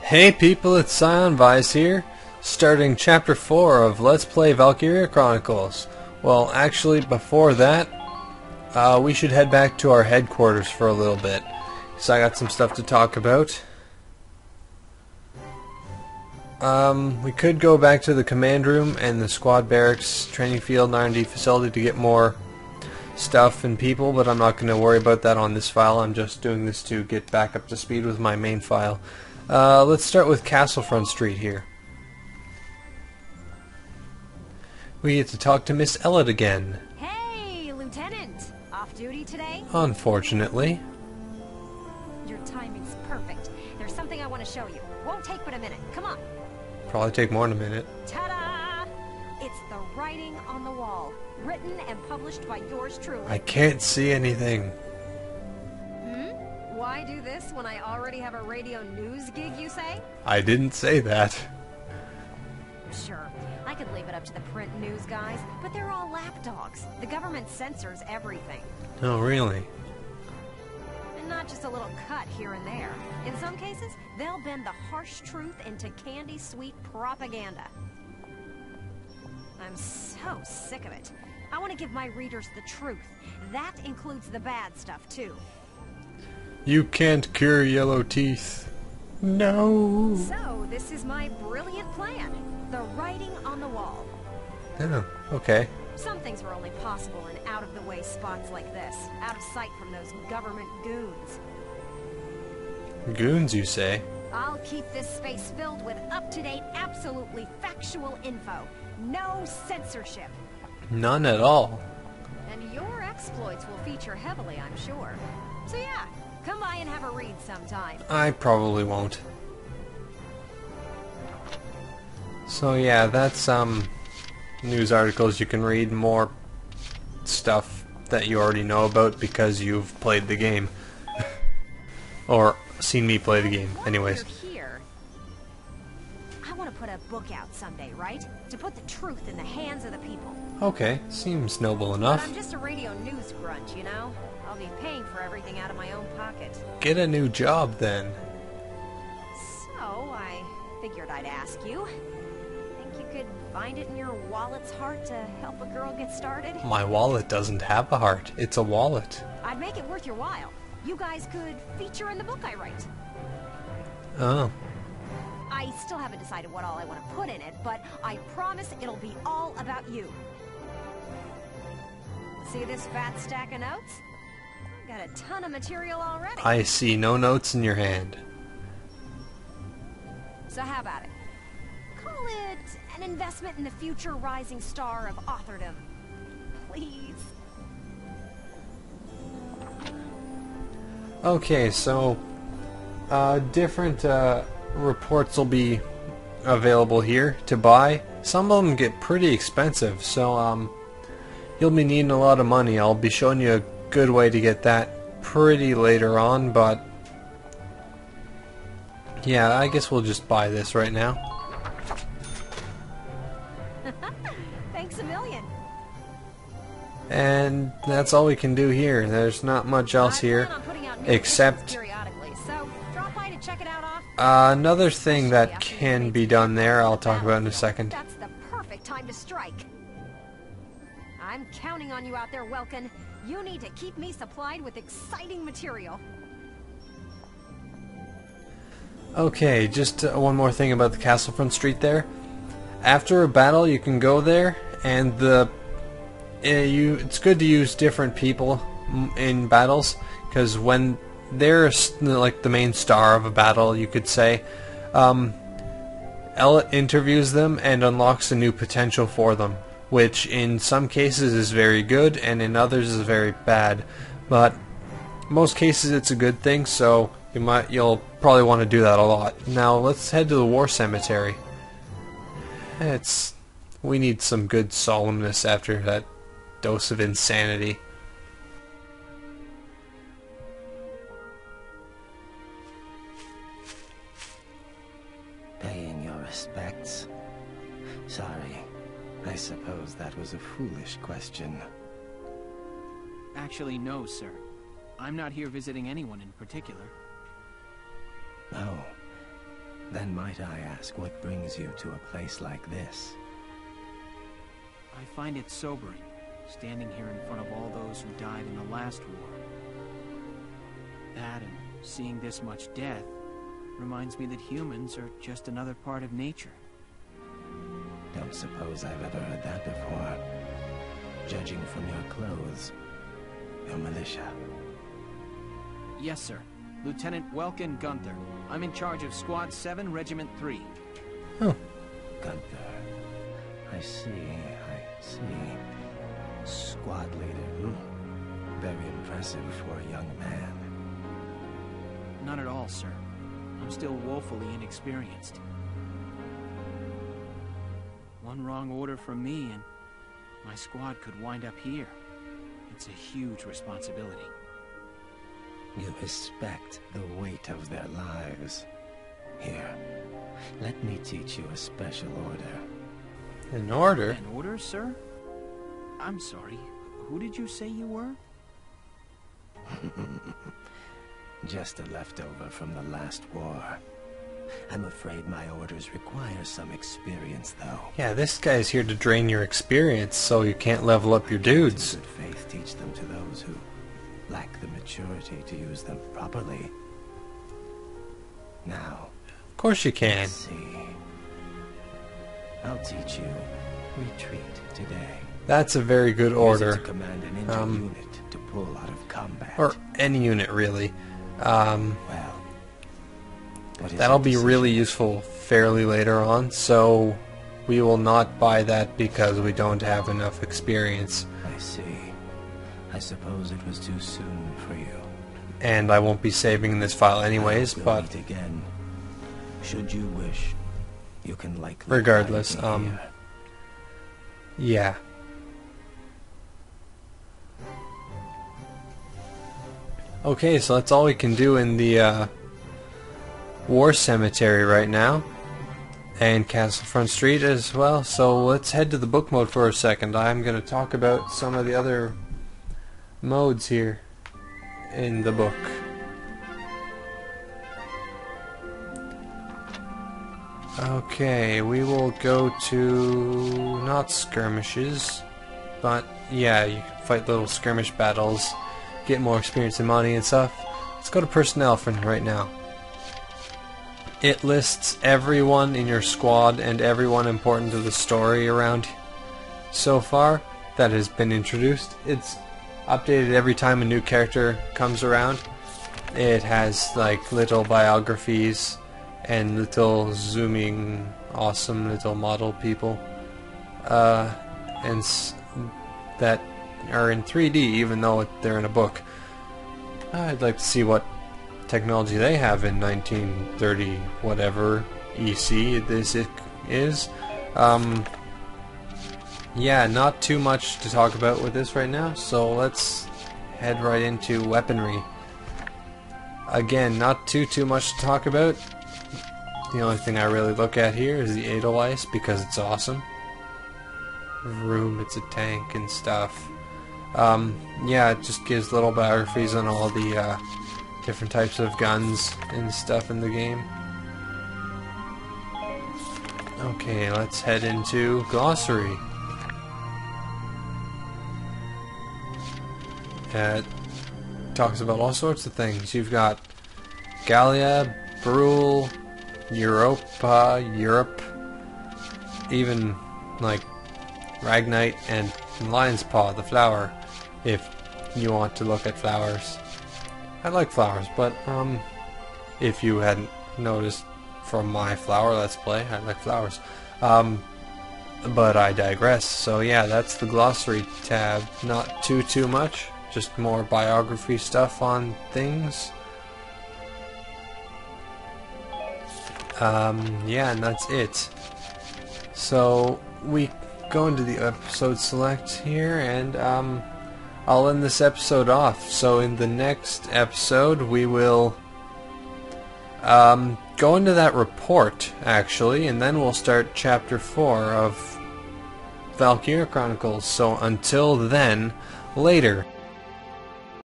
Hey people, it's Scion Vice here, starting Chapter 4 of Let's Play Valkyria Chronicles. Well, actually, before that, we should head back to our headquarters for a little bit, because I got some stuff to talk about. We could go back to the command room and the squad barracks, training field, and R&D facility to get more stuff and people, but I'm not going to worry about that on this file. I'm just doing this to get back up to speed with my main file. Let's start with Castlefront Street here. We get to talk to Miss Ellet again. Hey, Lieutenant! Off duty today? Unfortunately. Your timing's perfect. There's something I want to show you. Won't take but a minute. Come on. Probably take more than a minute. Ta-da! It's the writing on the wall. Written and published by yours truly. I can't see anything. Why do this when I already have a radio news gig, you say? I didn't say that. Sure, I could leave it up to the print news guys, but they're all lapdogs. The government censors everything. Oh, really? And not just a little cut here and there. In some cases, they'll bend the harsh truth into candy-sweet propaganda. I'm so sick of it. I want to give my readers the truth. That includes the bad stuff, too. You can't cure yellow teeth. No. So, this is my brilliant plan. The writing on the wall. Oh, okay. Some things are only possible in out-of-the-way spots like this. Out of sight from those government goons. Goons, you say? I'll keep this space filled with up-to-date, absolutely factual info. No censorship. None at all. And your exploits will feature heavily, I'm sure. So yeah, come by and have a read sometime. I probably won't. So yeah, that's news articles you can read, more stuff that you already know about because you've played the game. Or seen me play the game, anyways. You're here. I want to put a book out someday, right? To put the truth in the hands of the people. Okay, seems noble But enough. I'm just a radio news grunt, you know? I'll be paying for everything out of my own pocket. Get a new job then. So, I figured I'd ask you. Think you could find it in your wallet's heart to help a girl get started? My wallet doesn't have a heart. It's a wallet. I'd make it worth your while. You guys could feature in the book I write. Oh. I still haven't decided what all I want to put in it, but I promise it'll be all about you. See this fat stack of notes? I've got a ton of material already. I see no notes in your hand. So how about it? Call it an investment in the future rising star of authordom. Please. Okay, so different reports will be available here to buy. Some of them get pretty expensive, so you'll be needing a lot of money. I'll be showing you a good way to get that pretty later on, but yeah, I guess we'll just buy this right now. Thanks a million. And that's all we can do here. There's not much else here, except periodically, so drop by to check it out off. another thing that can be done there I'll talk about in a second. That's the perfect time to strike. I'm counting on you out there, Welkin. You need to keep me supplied with exciting material. Okay, just one more thing about the Castlefront Street there. After a battle, you can go there, and it's good to use different people in battles, because when they're like the main star of a battle, you could say, Ellet interviews them and unlocks a new potential for them, which in some cases is very good and in others is very bad. But most cases it's a good thing, so you'll probably want to do that a lot. Now let's head to the war cemetery. We need some good solemnness after that dose of insanity. Paying your respects. Sorry, I suppose that was a foolish question. Actually, no, sir. I'm not here visiting anyone in particular. Oh, Then might I ask what brings you to a place like this? I find it sobering, standing here in front of all those who died in the last war. That and seeing this much death reminds me that humans are just another part of nature. Don't suppose I've ever heard that before. Judging from your clothes, you're militia. Yes, sir. Lieutenant Welkin Gunther. I'm in charge of Squad 7, Regiment 3. Oh. Gunther. I see. Squad leader, Very impressive for a young man. Not at all, sir. I'm still woefully inexperienced. One wrong order from me and my squad could wind up here. It's a huge responsibility. You respect the weight of their lives. Here, let me teach you a special order. An order? An order, sir? I'm sorry. Who did you say you were? Just a leftover from the last war. I'm afraid my orders require some experience, though. Yeah, this guy's here to drain your experience so you can't level up your dudes. In good faith, teach them to those who lack the maturity to use them properly. Now, Of course you can. let's see. I'll teach you retreat today. That's a very good order. Use it to command an injured unit to pull out of combat. Or any unit, really. Well, what is That'll your be decision? really useful fairly later on, so we will not buy that because we don't have enough experience. I see. I suppose it was too soon for you. And I won't be saving this file anyways, We'll but meet again. Should you wish, you can likely regardless, find me here. yeah. Okay, so that's all we can do in the War Cemetery right now. And Castlefront Street as well. So let's head to the book mode for a second. I'm going to talk about some of the other modes here in the book. Okay, we will go to not skirmishes, but yeah, you can fight little skirmish battles, get more experience and money and stuff. Let's go to personnel for right now. It lists everyone in your squad and everyone important to the story around so far that has been introduced. It's updated every time a new character comes around. It has like little biographies and little zooming awesome little model people that are in 3D even though they're in a book. I'd like to see what technology they have in 1930 whatever EC this is. Yeah, not too much to talk about with this right now, so let's head right into weaponry. Again, not too much to talk about. The only thing I really look at here is the Edelweiss because it's awesome. Vroom, it's a tank and stuff. Yeah, it just gives little biographies on all the different types of guns and stuff in the game. Okay, let's head into glossary. It talks about all sorts of things. You've got Gallia, Brule, Europa, Europe, even like Ragnite and Lion's Paw, the flower, if you want to look at flowers. I like flowers, but if you hadn't noticed from my flower let's play, I like flowers. But I digress. So yeah, that's the glossary tab. Not too much, just more biography stuff on things. Yeah, and that's it. So we go into the episode select here, and I'll end this episode off. So in the next episode we will go into that report actually, and then we'll start chapter 4 of Valkyria Chronicles. So until then, later.